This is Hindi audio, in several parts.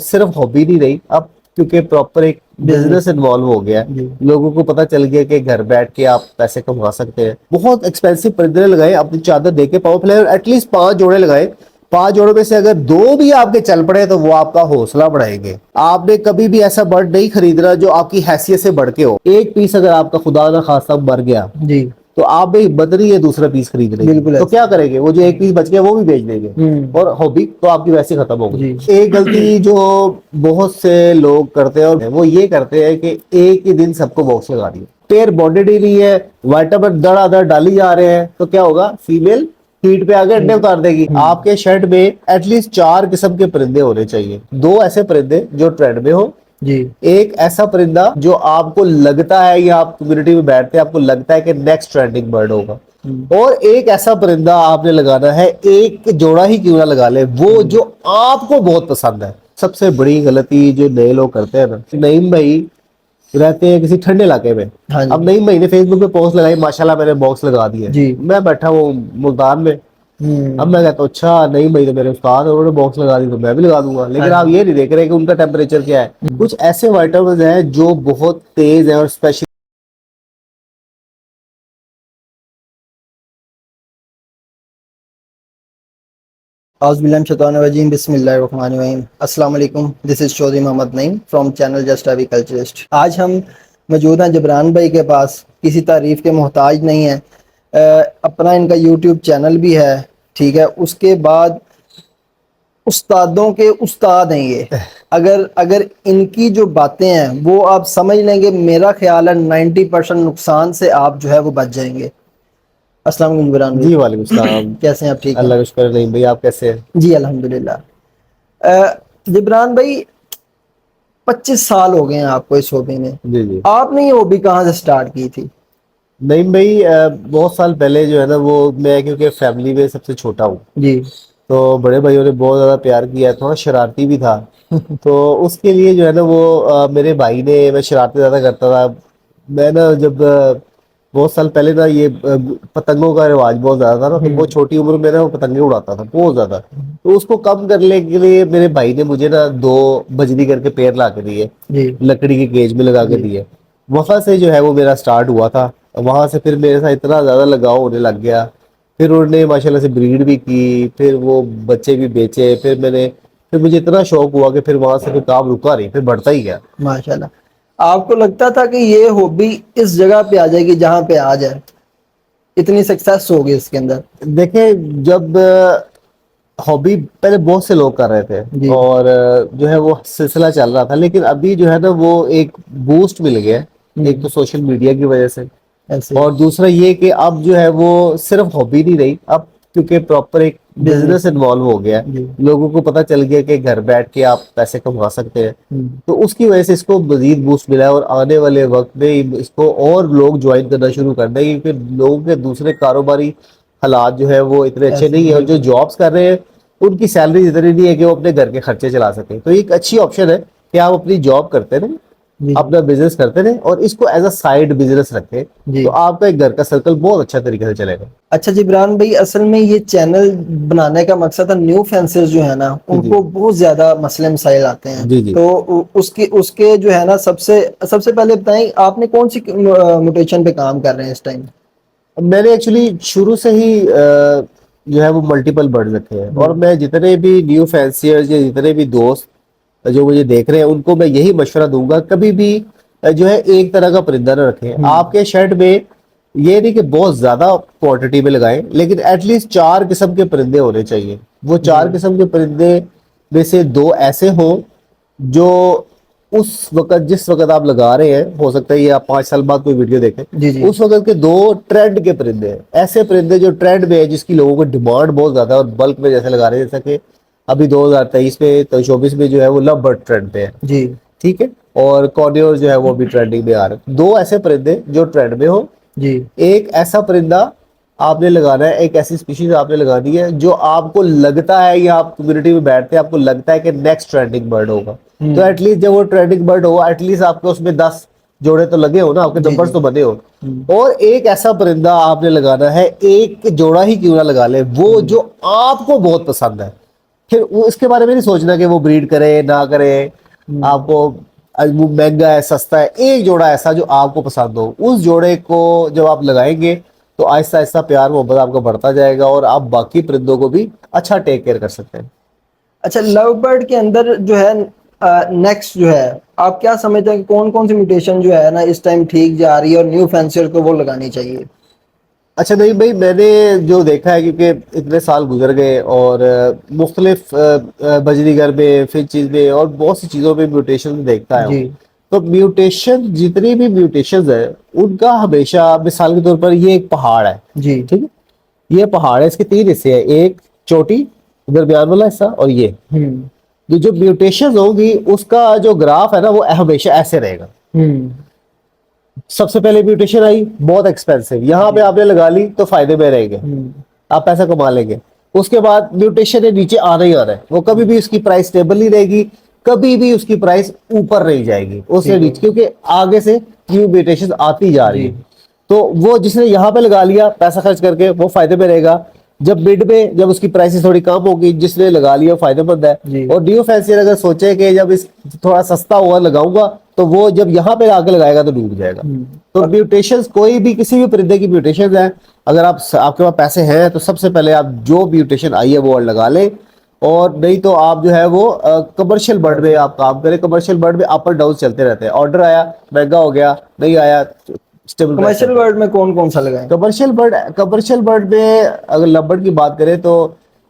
सिर्फ हॉबी नहीं रही अब, क्योंकि प्रॉपर एक बिजनेस इन्वॉल्व हो गया है। लोगों को पता चल गया कि घर बैठ के आप पैसे कमा सकते हैं। बहुत एक्सपेंसिव परिंदे लगाए, अपनी चादर दे के पाओ फैलाए, एटलीस्ट 5 जोड़े लगाए। 5 जोड़ों में से अगर 2 भी आपके चल पड़े तो वो आपका हौसला बढ़ाएंगे। आपने कभी भी ऐसा बर्ड नहीं खरीदना जो आपकी हैसियत से बढ़ के हो। एक पीस अगर आपका खुदा ना खास्ता मर गया जी, तो आप भी हिम्मत नहीं है दूसरा पीस खरीदने की, बिल्कुल तो ऐसा। क्या करेंगे? वो जो एक पीस बच गया वो भी बेच देंगे और हॉबी तो आपकी वैसे खत्म हो गई। जी। एक गलती जो बहुत से लोग करते हैं और वो ये करते हैं कि एक ही दिन सबको बॉक्स लगा दिया, पेयर बॉन्डेड ही नहीं है, वाइटामिन दड़ डाली जा रहे हैं, तो क्या होगा? फीमेल फीड पे आके अंडे उतार देगी। आपके शेड में एटलीस्ट 4 किस्म के परिंदे होने चाहिए। 2 ऐसे परिंदे जो ट्रेंड में हो, जी, एक ऐसा परिंदा जो आपको लगता है या आप कम्युनिटी में बैठते हैं आपको लगता है कि नेक्स्ट ट्रेंडिंग बर्ड होगा, और एक ऐसा परिंदा आपने लगाना है, एक जोड़ा ही क्यों ना लगा ले, वो जो आपको बहुत पसंद है। सबसे बड़ी गलती जो नए लोग करते हैं ना, नईम भाई रहते हैं किसी ठंडे इलाके में। हाँ अब जी, नईम भाई ने फेसबुक पे पोस्ट लगाई, माशाल्लाह मैंने बॉक्स लगा दिया, जी। मैं बैठा वो मुल्तान में। अब मैं कहता हूँ अच्छा नहीं भाई, तो मेरे उस्ताद उन्होंने बॉक्स लगा दी तो मैं भी लगा दूंगा, लेकिन आप ये नहीं देख रहे कि उनका टेम्परेचर क्या है। कुछ ऐसे वाइटामिन हैं जो बहुत तेज है और स्पेशल। औज़ुबिल्लाहिमिनश्शैतानिर्रजीम, बिस्मिल्लाहिर्रहमानिर्रहीम। अस्सलाम वालेकुम, this is Chaudhary Mohammad Naeem from channel just agriculturist. आज हम मौजूद हैं जबरान भाई के पास, किसी तारीफ़ के मोहताज नहीं है। अपना इनका यूट्यूब चैनल भी है, ठीक है। उसके बाद उस्तादों के उस्ताद हैं ये। अगर अगर इनकी जो बातें हैं वो आप समझ लेंगे, मेरा ख्याल है 90% नुकसान से आप जो है वो बच जाएंगे। अस्सलाम वालेकुम जबरान भाई। जी वालेकुम सलाम। कैसे हैं आप? ठीक हैं? अल्लाह का शुक्र। नहीं भाई, आप कैसे हैं? जी अल्हम्दुलिल्लाह। जबरान भाई, 25 साल हो गए हैं आपको इस हॉबी में। जी जी। आपने ये हॉबी कहाँ से स्टार्ट की थी? नहीं भाई, बहुत साल पहले जो है ना, वो मैं क्योंकि फैमिली में सबसे छोटा हूँ, जी। तो बड़े भाइयों ने बहुत ज़्यादा प्यार किया है, थोड़ा शरारती भी था। तो उसके लिए जो है ना वो मेरे भाई ने, मैं शरारतें ज़्यादा करता था। मैं ना जब बहुत साल पहले ना ये पतंगों का रिवाज बहुत ज़्यादा था ना, तो बहुत छोटी उम्र में ना वो पतंगे उड़ाता था बहुत ज़्यादा। तो उसको कम करने के लिए मेरे भाई ने मुझे ना 2 बजरी करके पेड़ ला के दिए, जी, लकड़ी के केज में लगा के जी। दिए। वहां से जो है वो मेरा स्टार्ट हुआ था। वहां से फिर मेरे साथ इतना ज़्यादा लगाव होने लग गया। फिर उन्होंने माशाल्लाह से ब्रीड भी की, फिर वो बच्चे भी बेचे, फिर मुझे इतना शौक हुआ कि फिर वहां से फिर काम रुका नहीं, फिर बढ़ता ही गया। माशाल्लाह। आपको लगता था कि ये हॉबी इस जगह पे आ जाएगी जहाँ पे आ जाए? इतनी सक्सेस होगी इसके अंदर? देखे, जब हॉबी पहले बहुत से लोग कर रहे थे जी, और जो है वो सिलसिला चल रहा था, लेकिन अभी जो है ना वो एक बूस्ट मिल गया है। एक तो सोशल मीडिया की वजह से, ऐसे और दूसरा ये कि अब जो है वो सिर्फ हॉबी नहीं रही अब, क्योंकि प्रॉपर एक बिजनेस। बिजनेस इन्वॉल्व हो गया है। जी। लोगों को पता चल गया कि घर बैठ के आप पैसे कमा सकते हैं, हम्म। तो उसकी वजह से इसको मजीद बूस्ट मिला है। और आने वाले वक्त में इसको और लोग ज्वाइन करना शुरू कर देंगे, क्योंकि लोगों के दूसरे कारोबारी हालात जो है वो इतने अच्छे ऐसे नहीं है, और जो बिल्कुल। जॉब्स कर रहे हैं उनकी सैलरी इतनी नहीं है कि वो अपने घर के खर्चे चला सके। तो ये एक अच्छी ऑप्शन है कि आप अपनी जॉब करते रहे, जी, अपना बिजनेस करते रहे, और इसको एज अ साइड बिजनेस रखें, जी। तो आपका एक घर का सर्कल बहुत अच्छा तरीके से चलेगा। अच्छा जिब्रान भाई, असल में ये चैनल बनाने का मकसद था, न्यू फेंसर्स जो है ना जी जी उनको बहुत ज्यादा मसले मसाइल आते हैं। जी जी। तो उसके उसके जो है ना, सबसे सबसे पहले बताएं, आपने कौन सी म्यूटेशन पे काम कर रहे हैं इस टाइम? मैंने एक्चुअली शुरू से ही जो है वो मल्टीपल बर्ड रखे हैं, और मैं जितने भी न्यू फैंसियर्स या जितने भी दोस्त जो मुझे देख रहे हैं उनको मैं यही मशवरा दूंगा, कभी भी जो है एक तरह का परिंदा ना रखें आपके शेड में। ये नहीं कि बहुत ज्यादा क्वांटिटी में लगाएं, लेकिन एटलीस्ट 4 किस्म के परिंदे होने चाहिए। वो 4 किस्म के परिंदे में से 2 ऐसे हों जो उस वक्त, जिस वक्त आप लगा रहे हैं, हो सकता है ये आप 5 साल बाद कोई वीडियो देखें, जी, जी। उस वक्त के 2 ट्रेंड के परिंदे हैं। ऐसे परिंदे जो ट्रेंड में है, जिसकी लोगों को डिमांड बहुत ज्यादा है और बल्क में जैसे लगा रहे हैं, जैसा कि अभी 2023 में तो 24 में जो है वो लव बर्ड ट्रेंड पे है, जी, ठीक है। और कॉर्नियोर जो है वो भी ट्रेंडिंग में आ रहे हैं। 2 ऐसे परिंदे जो ट्रेंड में हो, जी। एक ऐसा परिंदा आपने लगाना है, एक ऐसी स्पीशीज आपने लगानी है जो आपको लगता है, या आप कम्युनिटी में बैठते हैं आपको लगता है कि नेक्स्ट ट्रेंडिंग बर्ड होगा। तो एटलीस्ट जब वो ट्रेंडिंग बर्ड हो, एटलीस्ट आपको उसमें 10 जोड़े तो लगे हो ना, आपके जी, नंबर्स जी। तो बने हो। और एक ऐसा परिंदा आपने लगाना है, एक जोड़ा ही क्यों ना लगा ले, वो जो आपको बहुत पसंद है। फिर वो इसके बारे में नहीं सोचना कि वो ब्रीड करे ना करे। आपको आज वो महंगा है सस्ता है, एक जोड़ा ऐसा जो आपको पसंद हो, उस जोड़े को जब आप लगाएंगे तो आहिस्ता आहिस्ता प्यार मोहब्बत आपका बढ़ता जाएगा और आप बाकी परिंदों को भी अच्छा टेक केयर कर सकते हैं। अच्छा, लव बर्ड के अंदर जो है नेक्स्ट जो है, आप क्या समझते हैं कि कौन कौन सी म्यूटेशन जो है ना इस टाइम ठीक जा रही है और न्यू फैंसियर को वो लगानी चाहिए? अच्छा नहीं भाई, मैंने जो देखा है, क्योंकि इतने साल गुजर गए और मुख्तलिफ बजरीगर में, फिर चीज में और बहुत सी चीज़ों में म्यूटेशन देखता है। जी। तो म्यूटेशन, जितनी भी म्यूटेशंस है उनका हमेशा, मिसाल के तौर पर ये एक पहाड़ है, जी। ठीक है, ये पहाड़ है, इसके तीन हिस्से हैं, एक चोटी, दरमियान वाला हिस्सा और ये। जो म्यूटेशन होगी उसका जो ग्राफ है ना वो हमेशा ऐसे रहेगा। सबसे पहले म्यूटेशन आई बहुत एक्सपेंसिव, यहाँ पे आपने लगा ली तो फायदे में रहेंगे, आप पैसा कमा लेंगे। उसके बाद म्यूटेशन है नीचे आना ही आना है, वो कभी भी उसकी प्राइस स्टेबल नहीं रहेगी, कभी भी उसकी प्राइस ऊपर नहीं जाएगी उससे नीचे, क्योंकि आगे से न्यू म्यूटेशन आती जा रही है। तो वो जिसने यहाँ पे लगा लिया पैसा खर्च करके वो फायदे में रहेगा। जब मिड में जब उसकी प्राइसेस थोड़ी कम होगी, जिसने लगा लिया फायदेमंद है। और न्यू फैंसियर अगर सोचे कि जब इस थोड़ा सस्ता हुआ लगाऊंगा, तो वो जब यहाँ पे आके लगाएगा तो डूब जाएगा। तो म्यूटेशंस, कोई भी किसी भी परिंदे की म्यूटेशन है, अगर आपके पास पैसे हैं तो सबसे पहले आप जो म्यूटेशन आई है वो लगा ले, और नहीं तो आप जो है वो कमर्शियल बर्ड में आप काम करें। कमर्शियल बर्ड में अप और डाउन चलते रहते हैं, ऑर्डर आया महंगा हो गया, नहीं आया स्टेबल। कमर्शियल बर्ड में कौन कौन सा लगाएं? कमर्शियल बर्ड में अगर लव की बात करें तो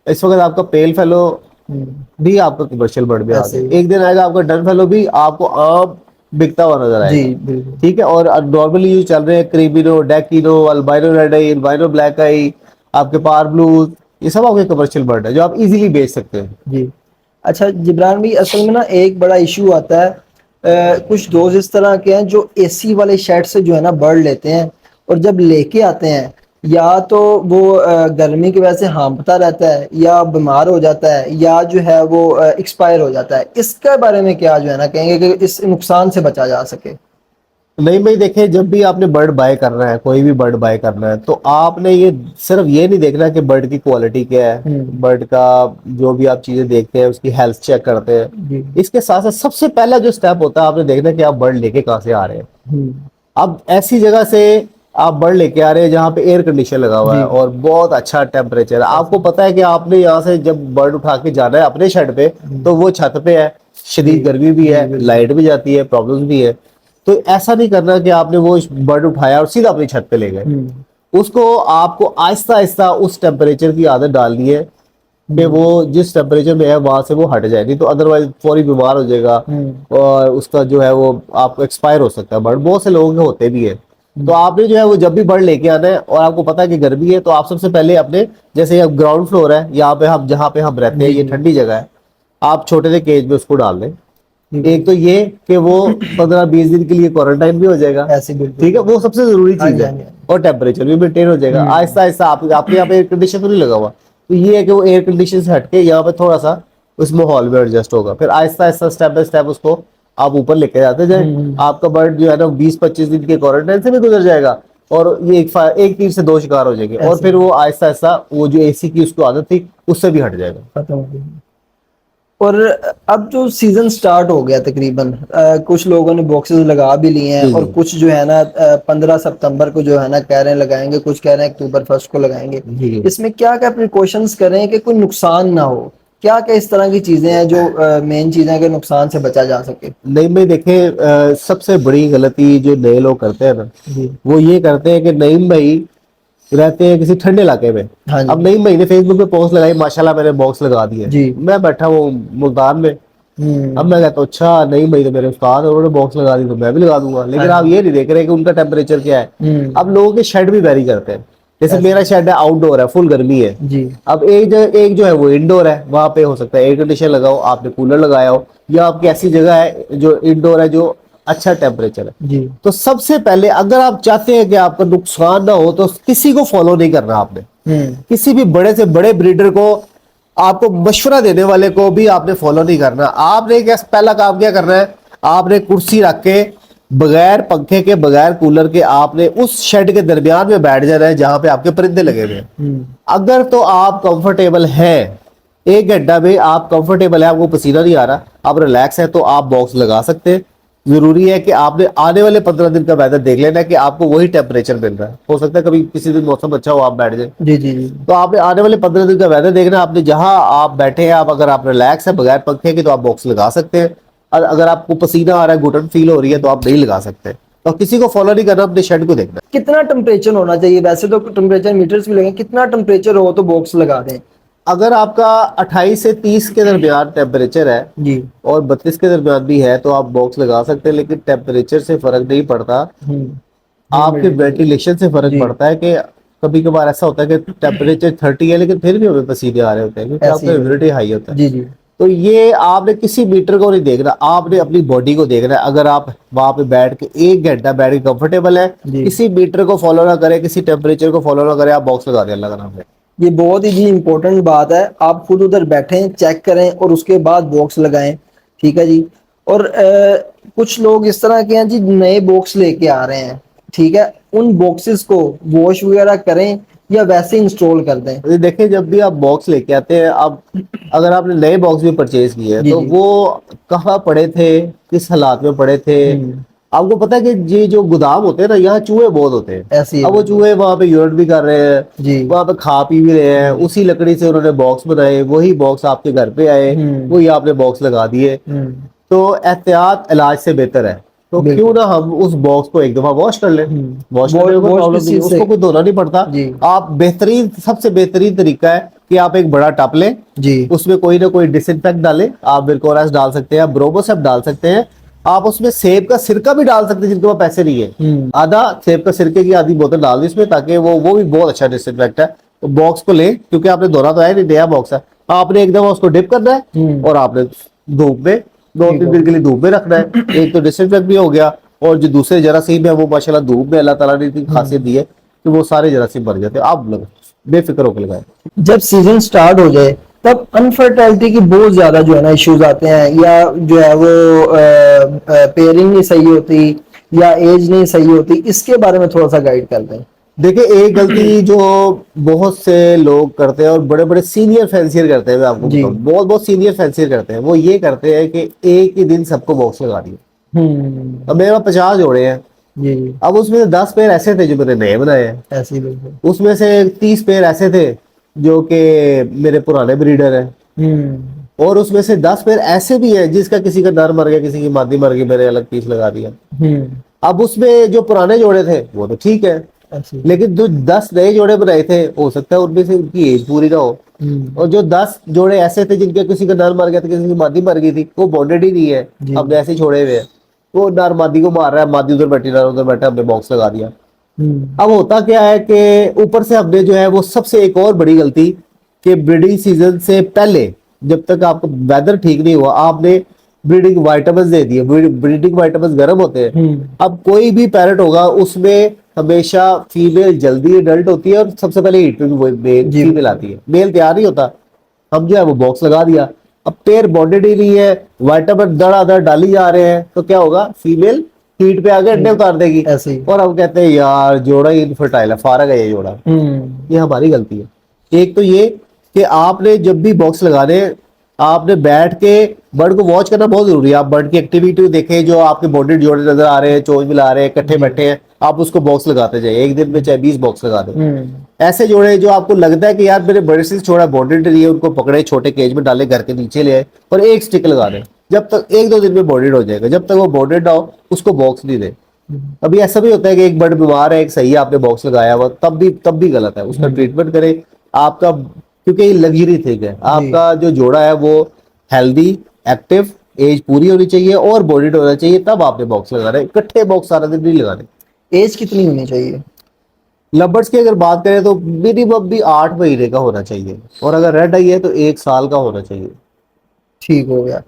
इस वक्त आपका पेल फेलो भी आपका कमर्शियल बर्ड में आ गया। एक दिन आएगा आपका डन फेलो भी आपको आम बिकता हुआ नजर आएगा, ठीक है। और नॉर्मली यूज चल रहे हैं क्रीमिनो, डेकिनो, अल्बाइनो रेड आई, अल्बाइनो ब्लैक आई, आपके पार ब्लू, ये सब आपके कमर्शियल बर्ड है जो आप इजीली बेच सकते हैं। जी। अच्छा जिब्रान भाई, असल में ना एक बड़ा इशू आता है, कुछ दोस्त इस तरह के हैं जो एसी वाले शेड से जो है ना बर्ड लेते हैं, और जब लेके आते हैं या तो वो गर्मी की वजह से हाँफता रहता है, या बीमार हो जाता है, या जो है वो एक्सपायर हो जाता है। इसके बारे में क्या जो है ना कहेंगे कि इस नुकसान से बचा जा सके? नहीं भाई देखें, जब भी आपने बर्ड बाय करना है, कोई भी बर्ड बाय करना है, तो आपने ये सिर्फ ये नहीं देखना कि बर्ड की क्वालिटी क्या है, बर्ड का जो भी आप चीजें देखते हैं उसकी हेल्थ चेक करते हैं। इसके साथ साथ सबसे पहला जो स्टेप होता है, आपने देखना कि आप बर्ड लेके कहाँ से आ रहे हैं। अब ऐसी जगह से आप बर्ड लेके आ रहे हैं जहाँ पे एयर कंडीशन लगा हुआ है और बहुत अच्छा टेम्परेचर है, आपको पता है कि आपने यहाँ से जब बर्ड उठा के जाना है अपने शेड पे, तो वो छत पे है, शदीद गर्मी भी है, लाइट भी जाती है, प्रॉब्लम्स भी है। तो ऐसा नहीं करना कि आपने वो बर्ड उठाया और सीधा अपनी छत पे ले गए। उसको आपको आहिस्ता आहिस्ता उस टेम्परेचर की आदत डालनी है कि वो जिस टेम्परेचर में है वहां से वो हट जाए, नहीं तो अदरवाइज फौरी बीमार हो जाएगा और उसका जो है वो आपको एक्सपायर हो सकता है। बर्ड बहुत से लोगों के होते भी है। तो आपने जो है वो जब भी बर्ड लेके आना है और आपको पता है कि गर्मी है, तो आप सबसे पहले अपने, जैसे अब ग्राउंड फ्लोर है यहाँ पे, हम जहाँ पे हम रहते हैं ये ठंडी जगह है, आप छोटे से केज में उसको डाल दें। एक तो ये कि वो 15-20 दिन के लिए क्वारंटाइन भी हो जाएगा, ठीक है, वो सबसे जरूरी चीज है, और टेम्परेचर भी मेंटेन हो जाएगा। आहिस्ता आहिस्ता आपके यहाँ पे एयर कंडीशन तो नहीं लगा हुआ, तो ये है कि वो एयर कंडीशन से हटके यहाँ पे थोड़ा सा उस माहौल में एडजस्ट होगा। फिर Aahista Aahista step by step उसको आप ऊपर लेके जाते जाए, आपका बर्ड जो है ना 20-25 दिन के क्वारंटाइन से भी गुजर जाएगा और ये एक तीर से दो शिकार हो जाएंगे, और फिर वो आहिस्ता आहिस्ता वो जो एसी की उसको आदत थी उससे भी हट जाएगा। और अब जो सीजन स्टार्ट हो गया तकरीबन, कुछ लोगों ने बॉक्सेस लगा भी लिए हैं, और कुछ जो है ना 15 सितंबर को जो है ना कह रहे हैं लगाएंगे, कुछ कह रहे हैं अक्टूबर 1 को लगाएंगे। इसमें क्या क्या प्रिकॉशंस करें कि कोई नुकसान ना हो? क्या क्या इस तरह की चीजें हैं जो मेन चीजें हैं कि नुकसान से बचा जा सके? नहीं भाई देखें, सबसे बड़ी गलती जो नए लोग करते हैं ना, वो ये करते हैं कि नईम भाई रहते हैं किसी ठंडे इलाके में। अब नईम भाई ने फेसबुक पे पोस्ट लगाई, माशाल्लाह मैंने बॉक्स लगा दी है, मैं बैठा हूँ मुल्तान में। अब मैं कहता हूँ अच्छा नईम भाई तो मेरे उस्ताद है, उन्होंने बॉक्स लगा दी तो मैं भी लगा दूंगा। लेकिन आप ये नहीं देख रहे कि उनका टेम्परेचर क्या है। अब लोगों के शेड भी वेरी करते हैं, जैसे मेरा शेड है आउटडोर है, फुल गर्मी है। अब एक जो है वो इंडोर है, वहां पे हो सकता है एयर कंडीशन लगाओ, आपने कूलर लगाया हो, या आपकी ऐसी जगह है जो इंडोर है जो अच्छा टेम्परेचर है। तो सबसे पहले अगर आप चाहते हैं कि आपका नुकसान ना हो, तो किसी को फॉलो नहीं करना आपने, किसी भी बड़े से बड़े ब्रीडर को, आपको मशवरा देने वाले को भी आपने फॉलो नहीं करना। आपने क्या पहला काम क्या करना है, आपने कुर्सी रख के बगैर पंखे के बगैर कूलर के आपने उस शेड के दरमियान में बैठ जाना है जहां पे आपके परिंदे लगे हुए हैं। अगर तो आप कंफर्टेबल हैं 1 घंटा में आप कंफर्टेबल है, आपको पसीना नहीं आ रहा, आप रिलैक्स है, तो आप बॉक्स लगा सकते हैं। जरूरी है कि आपने आने वाले 15 दिन का वेदर देख लेना है कि आपको वही टेम्परेचर मिल रहा है। हो सकता है कभी किसी दिन मौसम अच्छा हो, आप बैठ जाए। जी जी जी। तो आपने आने वाले 15 दिन का वेदर देखना है। आपने जहां आप बैठे हैं, आप अगर आप रिलैक्स है बगैर पंखे के, तो आप बॉक्स लगा सकते हैं। और अगर आपको पसीना आ रहा है, घुटन फील हो रही है, तो आप नहीं लगा सकते। तो किसी को फॉलो नहीं करना, अपने शेड को देखना है। कितना टेम्परेचर होना चाहिए? वैसे तो टेम्परेचर मीटर्स भी लगे, कितना टेम्परेचर हो तो बॉक्स लगा दें? अगर आपका 28 से 30 के दरमियान टेम्परेचर है जी। और 32 के दरमियान भी है, तो आप बॉक्स लगा सकते हैं। लेकिन टेम्परेचर से फर्क नहीं पड़ता, आपके ह्यूमिडिटी। वेंटिलेशन से फर्क जी। पड़ता है। कि कभी कभार ऐसा होता है कि टेम्परेचर 30 है, लेकिन फिर भी हमें पसीने आ रहे होते हैं, क्योंकि ऐसी आपका ह्यूमिडिटी हाई होता है। जी जी। तो ये आपने किसी मीटर को नहीं देखना, आपने अपनी बॉडी को देखना है। अगर आप वहां पे बैठ के 1 घंटा बैठ के कंफर्टेबल है, जी। किसी मीटर को फॉलो ना करें, किसी टेम्परेचर को फॉलो ना करें, आप बॉक्स लगा दें, अल्लाह का नाम है। ये बहुत ही जी इम्पोर्टेंट बात है। आप खुद उधर बैठें, चेक करें और उसके बाद बॉक्स लगाएं। ठीक है जी। और कुछ लोग इस तरह के हैं जी, नए बॉक्स लेके आ रहे हैं, ठीक है, उन बॉक्सेस को वॉश वगैरह करें या वैसे इंस्टॉल कर दें? ये देखिए, जब भी आप बॉक्स लेके आते हैं, अब अगर आपने नए बॉक्स भी परचेज किए हैं, जी तो जी। वो कहाँ पड़े थे, किस हालात में पड़े थे, हम्म। आपको पता है कि ये जो गोदाम होते हैं ना, यहाँ चूहे बहुत होते हैं। ऐसी है अब वो बिल्कुल। चूहे वहां पे यूरिन भी कर रहे हैं, जी। वहां पे खा पी भी रहे हैं, उसी लकड़ी से उन्होंने बॉक्स बनाए, वही बॉक्स आपके घर पे आए, हम्म। वही आपने बॉक्स लगा दिए। हम्म। तो एहतियात इलाज से बेहतर है। तो क्यों बिल्कुल। ना हम उस बॉक्स को एक दफा वॉश कर लें। वॉश करने में कोई वॉश प्रॉब्लम किस नहीं है, चीज से? उसको कोई धोना नहीं पड़ता। जी आप बेहतरीन, सबसे बेहतरीन तरीका है कि आप एक बड़ा टब लें, जी। उसमें कोई ना कोई डिसइंफेक्ट डालें। आप बिरकोरास डाल सकते हैं, आप ब्रोमोसेप डाल सकते हैं, आप उसमें सेब का सिरका भी डाल सकते हैं, जिनके पास पैसे नहीं है। आधा सेब का सिरके की आधी बोतल डाल दी इसमें, ताकि वो भी बहुत अच्छा डिसइंफेक्ट है। तो बॉक्स को ले, क्योंकि आपने धोना तो है नहीं, नया बॉक्स है, आपने एक दफा उसको डिप करना है और आपने धूप में 2-3 दिन के लिए धूप में रखना है। एक तो डिसइंफेक्ट भी हो गया, और जो दूसरे जरासीम है वो माशाल्लाह धूप में अल्लाह ताला ने इतनी खासियत दी है कि वो सारे जरासीम मर जाते हैं। आप लोग बेफिक्र होकर लगाए। जब सीजन स्टार्ट हो जाए तब अनफर्टिलिटी की बहुत ज्यादा जो है ना इश्यूज आते हैं, या जो है वो पेयरिंग नहीं सही होती या एज नहीं सही होती, इसके बारे में थोड़ा सा गाइड कर दें। देखिए, एक गलती जो बहुत से लोग करते हैं और बड़े बड़े सीनियर फैंसियर करते हैं, मैं आपको जी। बताऊं, बहुत बहुत सीनियर फैंसियर करते हैं, वो ये करते हैं कि एक ही दिन सबको बॉक्स लगा दिए। अब मेरे पास 50 जोड़े हैं, जी। अब उसमें से 10 पेयर ऐसे थे जो मैंने नए बनाए हैं, ऐसी बिल्कुल। उसमें से 30 पेयर ऐसे थे जो कि मेरे पुराने ब्रीडर हैं, और उसमें से 10 पेयर ऐसे भी हैं जिसका किसी का नर मर गया, किसी की मादी मर गई, मैंने अलग पीस लगा दिया। अब उसमें जो पुराने जोड़े थे वो तो ठीक है, ऐसी। लेकिन जो 10 नए जोड़े बनाए थे, हो सकता है उनमें से उनकी एज पूरी ना हो, और जो 10 जोड़े ऐसे थे जिनके किसी का नर मर गया था, किसी की मादी मर गई थी, वो बॉन्डेड ही नहीं है, जी। हमने ऐसे ही छोड़े हुए हैं। वो नर मादी को मार रहा है, मादी उधर बैठी, नर उधर बैठा, हमने बॉक्स लगा दिया। अब होता क्या है कि ऊपर से हमने जो है वो सबसे एक और बड़ी गलती, कि ब्रीडिंग सीजन से पहले, जब तक आपका वेदर ठीक नहीं हुआ, आपने ब्रीडिंग वाइटामिन दे दिए। ब्रीडिंग वाइटामिन गर्म होते हैं। अब कोई भी पैरेट होगा, उसमें हमेशा फीमेल जल्दी अडल्ट होती है, और सबसे पहले हीट पे भी वो मेल जी फीमेल आती है, मेल तैयार नहीं होता। हम जो है वो बॉक्स लगा दिया, अब पेयर बॉन्डेड ही नहीं है, वाइटामिन दड़ डाली जा रहे हैं, तो क्या होगा, फीमेल हीट पे आके अंडे उतार देगी। ऐसे ही। और हम कहते हैं यार जोड़ा ही इनफर्टाइल है, फारग है ये जोड़ा। ये हमारी गलती है। एक तो ये कि आपने जब भी बॉक्स लगाने, आपने बैठ के बर्ड को वॉच करना बहुत जरूरी है। आप बर्ड की एक्टिविटी देखें, जो आपके बॉडी जोड़े नजर आ रहे हैं, चोंच मिला रहे हैं, इकट्ठे बैठे हैं, आप उसको बॉक्स लगाते जाइए। एक दिन में चाहे 20 बॉक्स लगा दें। ऐसे जोड़े जो आपको लगता है कि यार मेरे बड़े से छोड़ा बॉडी लिए, उनको पकड़े, छोटे केज में डाले, घर के नीचे ले आए और एक स्टिक लगा दें। जब तक 1-2 दिन में बॉडीड हो जाएगा, जब तक वो बॉडीड ना हो उसको बॉक्स नहीं दे। अभी ऐसा भी होता है कि एक बर्ड बीमार है, एक सही है, आपने बॉक्स लगाया हुआ, तब भी गलत है, उसका ट्रीटमेंट करें आपका, क्योंकि ये लग्जरी थिंग है। आपका जो जोड़ा है वो हेल्दी, एक्टिव, एज पूरी होनी चाहिए और बॉडीड होना चाहिए, तब आपने बॉक्स लगाना है। इकट्ठे बॉक्स सारा दिन नहीं लगाने। एज कितनी होनी चाहिए? लवर्स की अगर बात करें तो मिनिमम भी 8 महीने का होना चाहिए, और अगर रेड आई है तो 1 साल का होना चाहिए। ठीक हो गया।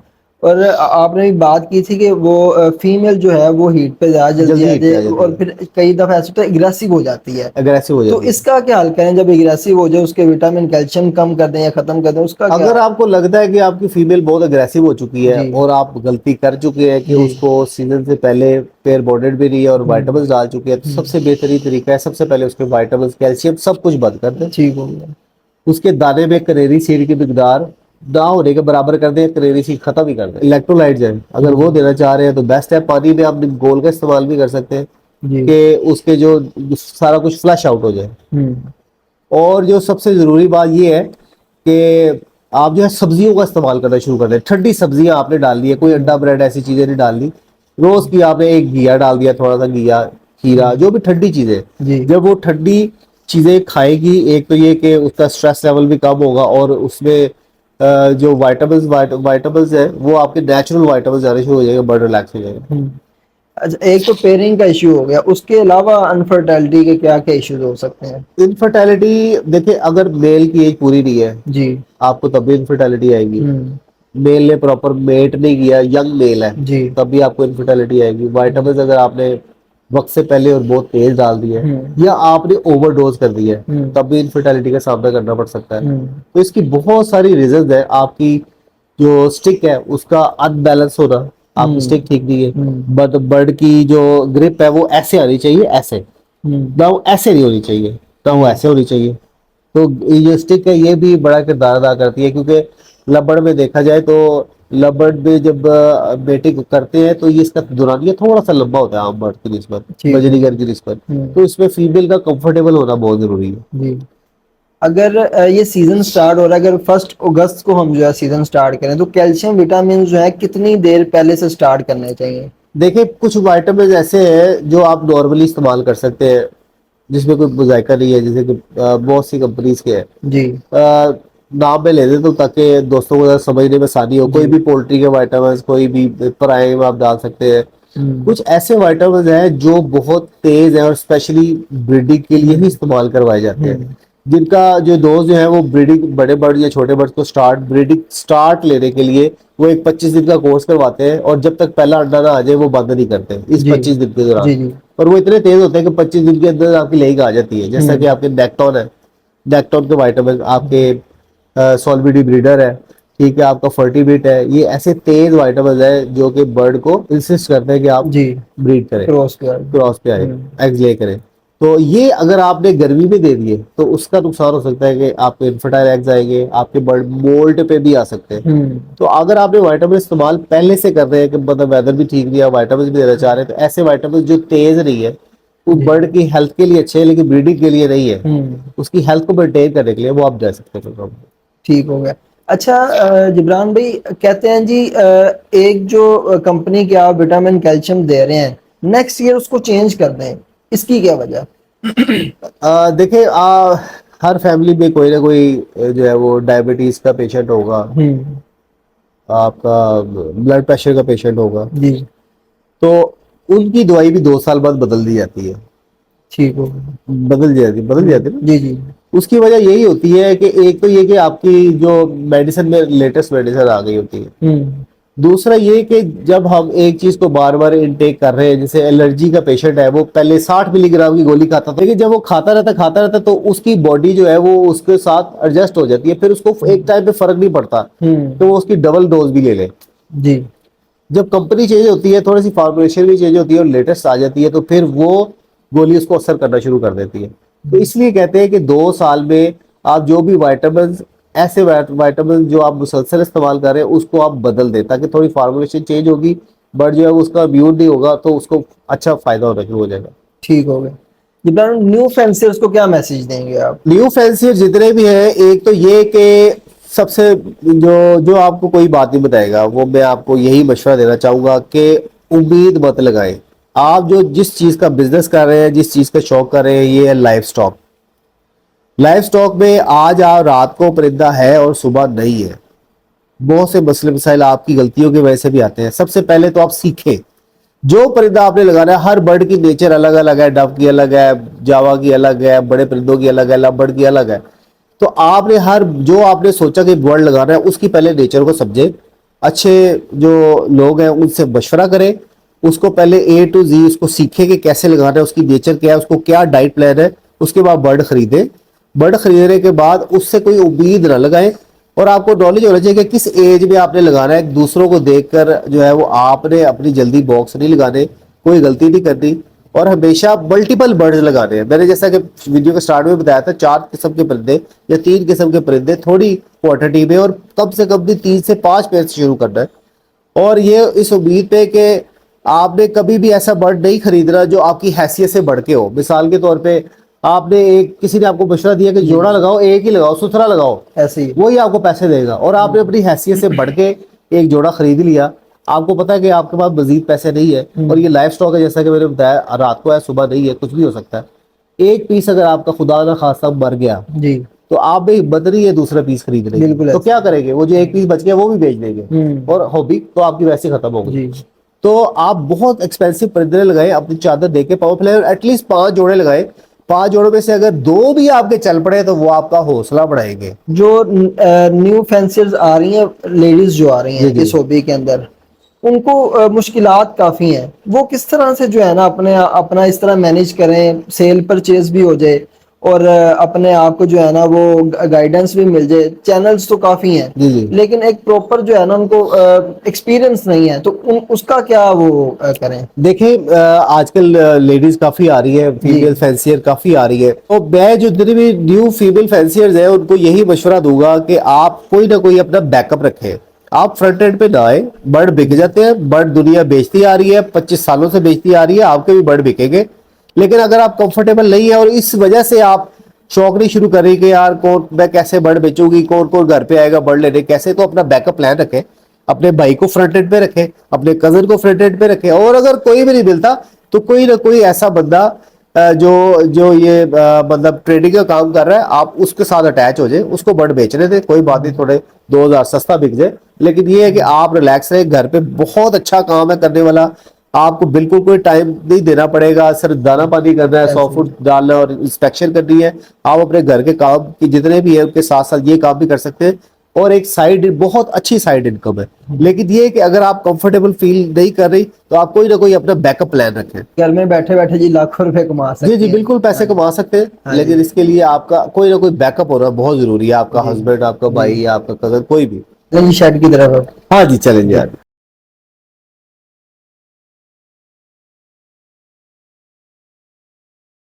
और आपने भी बात की थी कि वो फीमेल जो है वो हीट पे ज्यादा जल्दी जल्दी आ हीट पे आ जाए, जाती और है, फिर कई दफा ऐसा होता है एग्रेसिव हो जाती है। अग्रेसिव हो तो जाती है। इसका क्या हल करें? जब एग्रेसिव हो जाए, उसके विटामिन कैल्शियम कम कर दें या खत्म कर दें, उसका क्या? अगर आपको लगता है कि आपकी फीमेल बहुत अग्रेसिव हो चुकी है जी और आप गलती कर चुके हैं कि जी। उसको सीजन से पहले पेयर बॉर्डेड भी नहीं है और वाइटामिन डाल चुके हैं, तो सबसे बेहतरीन तरीका है, सबसे पहले उसके वाइटामिन, कैल्शियम सब कुछ बंद कर दें। ठीक हो गया। उसके दाने में कनेरी सीड की मिकदार ना होने के बराबर कर दें, कनेरी सी खत्म ही कर दें। इलेक्ट्रोलाइट्स है, अगर वो देना चाह रहे हैं तो बेस्ट है। पानी में आप गोल का इस्तेमाल भी कर सकते हैं जी। कि उसके जो सारा कुछ फ्लश आउट हो जाए। और जो सबसे जरूरी बात ये है कि आप जो है सब्जियों का इस्तेमाल करना शुरू कर दें। ठंडी सब्जियां आपने डाल दी है, कोई अंडा ब्रेड ऐसी चीजें नहीं डालनी। रोज की आपने एक घिया डाल दिया, थोड़ा सा घिया, खीरा, जो भी ठंडी चीजें, जी। जब वो ठंडी चीजें खाएगी, एक तो ये कि उसका स्ट्रेस लेवल भी कम होगा और उसमें जो वाइटामिन्स है वो आपके नेचुरल वाइटामिन्स आने शुरू हो जाएगा, बड़ा रिलैक्स हो जाएगा। अच्छा, एक तो पेयरिंग का इश्यू हो गया, उसके अलावा अनफर्टिलिटी के क्या क्या इश्यूज हो सकते हैं? इनफर्टिलिटी देखिए, अगर मेल की एज पूरी नहीं है जी। आपको तब भी इनफर्टिलिटी आएगी। मेल ने प्रॉपर मेट नहीं किया, यंग मेल है, जी। तब भी आपको इनफर्टिलिटी आएगी। वाइटामिन अगर आपने वक्त से पहले और बहुत तेज डाल दिया है या आपने ओवरडोज कर दिया है, तब भी इनफर्टिलिटी का सामना करना पड़ सकता है। तो इसकी बहुत सारी रीजंस है। आपकी जो स्टिक है उसका अनबैलेंस होना, आपकी स्टिक ठीक नहीं है। बट बर्ड की जो ग्रिप है वो ऐसे आनी चाहिए, ऐसे ना, वो ऐसे नहीं होनी चाहिए, ना वो ऐसे होनी चाहिए। तो ये स्टिक है, ये भी बड़ा किरदार अदा करती है, क्योंकि लबड़ में देखा जाए तो लबड़ में जब मेटिंग करते हैं तो ये इसका दुरानिया थोड़ा सा लंबा होता है आम बर्ड की निस्बत, बजरीगर की निस्बत। तो इसमें फीमेल का कंफर्टेबल होना बहुत जरूरी है। जी। अगर ये सीजन स्टार्ट हो रहा है, अगर 1 अगस्त को हम जो है सीजन स्टार्ट करें, तो कैल्शियम विटामिन जो है कितनी देर पहले से स्टार्ट करने चाहिए? देखिए, कुछ विटामिन ऐसे हैं जो आप नॉर्मली इस्तेमाल कर सकते हैं, जिसमें कोई जायका नहीं है, जैसे कि बहुत सी कंपनीज के हैं। जी। नाम में ले दें तो ताकि दोस्तों को समझने में आसानी हो। कोई भी पोल्ट्री के विटामिन, कोई भी प्राइम आप डाल सकते हैं। कुछ ऐसे विटामिन हैं जो बहुत तेज है और स्पेशली ब्रीडिंग के लिए ही इस्तेमाल करवाए जाते हैं, जिनका जो डोज जो है वो ब्रीडिंग, बड़े बर्ड या छोटे बर्ड को ब्रीडिंग स्टार्ट लेने के लिए वो एक 25 दिन का कोर्स करवाते हैं, और जब तक पहला अंडा ना आ जाए वो बंद नहीं करते इस 25 दिन के दौरान। और वो इतने तेज होते हैं कि 25 दिन के अंदर आपकी लेग आ जाती है। जैसा कि आपके नेक्टॉन है, नेक्टॉन के विटामिन, आपके सॉल्विडी ब्रीडर है, ठीक है, आपका फर्टिबिट है, ये ऐसे तेज विटामिन है जो कि बर्ड को इंसिस्ट करते हैं कि आप ब्रीड करें, क्रॉस पे आए, एग्स ले करें। तो ये अगर आपने गर्मी में दे दिए तो उसका नुकसान हो सकता है कि आपके इनफर्टाइल एग्स आएंगे, आपके बर्ड मोल्ट पे भी आ सकते हैं। तो अगर आपने विटामिन इस्तेमाल पहले से कर रहे हैं कि मतलब वेदर भी ठीक नहीं है, विटामिन भी देना चाह रहे हैं, तो ऐसे विटामिन जो तेज नहीं है, वो बर्ड की हेल्थ के लिए अच्छे है लेकिन ब्रीडिंग के लिए नहीं है, उसकी हेल्थ को मेंटेन करने के लिए वो आप दे सकते हैं। ठीक हो गया। अच्छा जिब्रान भाई, कहते हैं जी एक जो कंपनी के आप विटामिन कैल्शियम दे रहे हैं, नेक्स्ट ईयर उसको चेंज कर दें, इसकी क्या वजह? देखिए, हर फैमिली में कोई ना कोई जो है वो डायबिटीज का पेशेंट होगा, आपका ब्लड प्रेशर का पेशेंट होगा जी। तो उनकी दवाई भी 2 साल बाद बदल दी जाती है। ठीक हो, बदल जाती है ना। जी जी। उसकी वजह यही होती है कि एक तो ये कि आपकी जो मेडिसिन में लेटेस्ट मेडिसिन आ गई होती है। दूसरा ये कि जब हम एक चीज को बार बार इनटेक कर रहे हैं, जैसे एलर्जी का पेशेंट है, वो पहले 60 मिलीग्राम की गोली खाता था, लेकिन जब वो खाता रहता तो उसकी बॉडी जो है वो उसके साथ एडजस्ट हो जाती है, फिर उसको एक टाइम पे फर्क नहीं पड़ता तो वो उसकी डबल डोज भी ले ले। जी। जब कंपनी चेंज होती है, थोड़ी सी फॉर्मुलेशन भी चेंज होती है और लेटेस्ट आ जाती है, तो फिर वो गोली उसको असर करना शुरू कर देती है। तो इसलिए कहते हैं कि 2 साल में आप जो भी विटामिन, ऐसे विटामिन जो आप मुसलसल इस्तेमाल कर रहे हैं उसको आप बदल दें, ताकि थोड़ी फॉर्मुलेशन चेंज होगी, बट जो है उसका इम्यून नहीं होगा तो उसको अच्छा फायदा होना शुरू हो जाएगा। ठीक हो गया। जिब्रान, न्यू फैंसियर्स को क्या मैसेज देंगे आप? न्यू फैंसियर जितने भी हैं, एक तो ये कि सबसे जो आपको कोई बात नहीं बताएगा, वो मैं आपको यही मशवरा देना चाहूंगा कि उम्मीद मत लगाएं। आप जो जिस चीज का बिजनेस कर रहे हैं, जिस चीज का शौक कर रहे हैं, ये है लाइफ स्टॉक। लाइफ स्टॉक में आज आप रात को परिंदा है और सुबह नहीं है। बहुत से मसले मसाइल आपकी गलतियों की वजह से भी आते हैं। सबसे पहले तो आप सीखें, जो परिंदा आपने लगाना है, हर बर्ड की नेचर अलग अलग है, डव की अलग है, जावा की अलग है, बड़े परिंदों की अलग है, लव की अलग है। तो आपने जो आपने सोचा कि बर्ड लगाना है, उसकी पहले नेचर को समझे। अच्छे जो लोग हैं उनसे मशवरा करें, उसको पहले A to Z उसको सीखे कि कैसे लगाना है, उसकी नेचर क्या है, उसको क्या डाइट प्लान है। उसके बाद बर्ड खरीदे। बर्ड खरीदने के बाद उससे कोई उम्मीद ना लगाएं, और आपको नॉलेज होना चाहिए कि किस एज में आपने लगाना है। दूसरों को देखकर जो है वो आपने अपनी जल्दी बॉक्स नहीं लगाने, कोई गलती नहीं करनी, और हमेशा मल्टीपल बर्ड्स लगाने हैं। मैंने जैसा कि वीडियो के स्टार्ट में बताया था, 4 किस्म के परिंदे या 3 किस्म के परिंदे, थोड़ी क्वांटिटी में, और कम से कम भी 3 से 5 पेयर से शुरू करना है। और ये इस उम्मीद पे कि आपने कभी भी ऐसा बर्ड नहीं खरीदना जो आपकी हैसियत से बढ़ के हो। मिसाल के तौर पे आपने किसी ने आपको मशवरा दिया कि जोड़ा लगाओ, एक ही लगाओ, सुथरा लगाओ, ऐसे ही वही आपको पैसे देगा, और आपने अपनी हैसियत से बढ़ के एक जोड़ा खरीद लिया। आपको पता है कि आपके पास मजीद पैसे नहीं है, और ये लाइफ स्टॉक है, जैसा कि मैंने बताया, रात को है सुबह नहीं है, कुछ भी हो सकता है। एक पीस अगर आपका खुदा ना खास्ता मर गया जी, तो आप भी हिम्मत नहीं है दूसरा पीस खरीदने की, बिल्कुल तो ऐसे। क्या करेंगे? वो जो एक पीस बच गया वो भी बेच देंगे, और हॉबी तो आपकी वैसे ही खत्म हो गई। जी, तो आप बहुत एक्सपेंसिव परिंदे लगाए, अपनी चादर देके पावर फ्लाई एटलीस्ट 5 जोड़े लगाए। 5 जोड़ों में से अगर 2 भी आपके चल पड़े तो वो आपका हौसला बढ़ाएंगे। जो न्यू फैंसियर्स आ रही हैं, लेडीज जो आ रही हैं जी, जी। इस हॉबी के अंदर, उनको मुश्किलात काफ़ी हैं। वो किस तरह से जो है ना अपने अपना इस तरह मैनेज करें, सेल परचेज भी हो जाए और अपने आप को जो है ना वो गाइडेंस भी मिल जाए। चैनल्स तो काफ़ी हैं, जी, जी। लेकिन एक प्रॉपर जो है ना उनको एक्सपीरियंस नहीं है, तो उसका क्या वो करें? देखें, आजकल लेडीज काफी आ रही है, फीमेल फैंसियर काफी आ रही है, तो मैं जो जितने भी न्यू फीमेल फैंसियर्स हैं उनको यही मशवरा दूंगा कि आप कोई ना कोई अपना बैकअप रखें। आप फ्रंट एंड पे ना आए, बर्ड बिक जाते हैं, बर्ड दुनिया बेचती आ रही है, 25 सालों से बेचती आ रही है, आपके भी बर्ड बिकेंगे। लेकिन अगर आप कंफर्टेबल नहीं है और इस वजह से आप शौक नहीं शुरू कर रही कि यार कौन मैं कैसे बर्ड बेचूंगी, कौन कौन घर पे आएगा बर्ड लेने कैसे, तो अपना बैकअप प्लान रखें। अपने भाई को फ्रंट एंड पे रखें, अपने कजन को फ्रंट एंड पे रखें, और अगर कोई भी नहीं मिलता तो कोई ना कोई ऐसा बंदा जो जो ये मतलब ट्रेडिंग का काम कर रहा है, आप उसके साथ अटैच हो जाए, उसको बर्ड बेचने थे, कोई बात नहीं, थोड़े 2000 सस्ता बिक जाए। लेकिन ये है कि आप रिलैक्स रहे, घर पे बहुत अच्छा काम है करने वाला, आपको बिल्कुल कोई टाइम नहीं देना पड़ेगा, सिर्फ दाना पानी करना है, 100 फुट डालना है और इंस्पेक्शन करनी है। आप अपने घर के काम की जितने भी है उनके साथ साथ ये काम भी कर सकते हैं, और एक साइड बहुत अच्छी साइड इनकम है। लेकिन ये है कि अगर आप कंफर्टेबल फील नहीं कर रही तो आप कोई ना कोई अपना बैकअप प्लान रखें। घर में बैठे बैठे जी लाखों रुपए कमा सकते जी जी हैं। बिल्कुल पैसे कमा सकते हैं, हाँ लेकिन जी। इसके लिए आपका कोई ना कोई बैकअप होना बहुत जरूरी है, आपका हस्बैंड, आपका भाई या आपका कजन, कोई भी। जी, शेड की तरफ। हाँ जी, चलेंगे यार।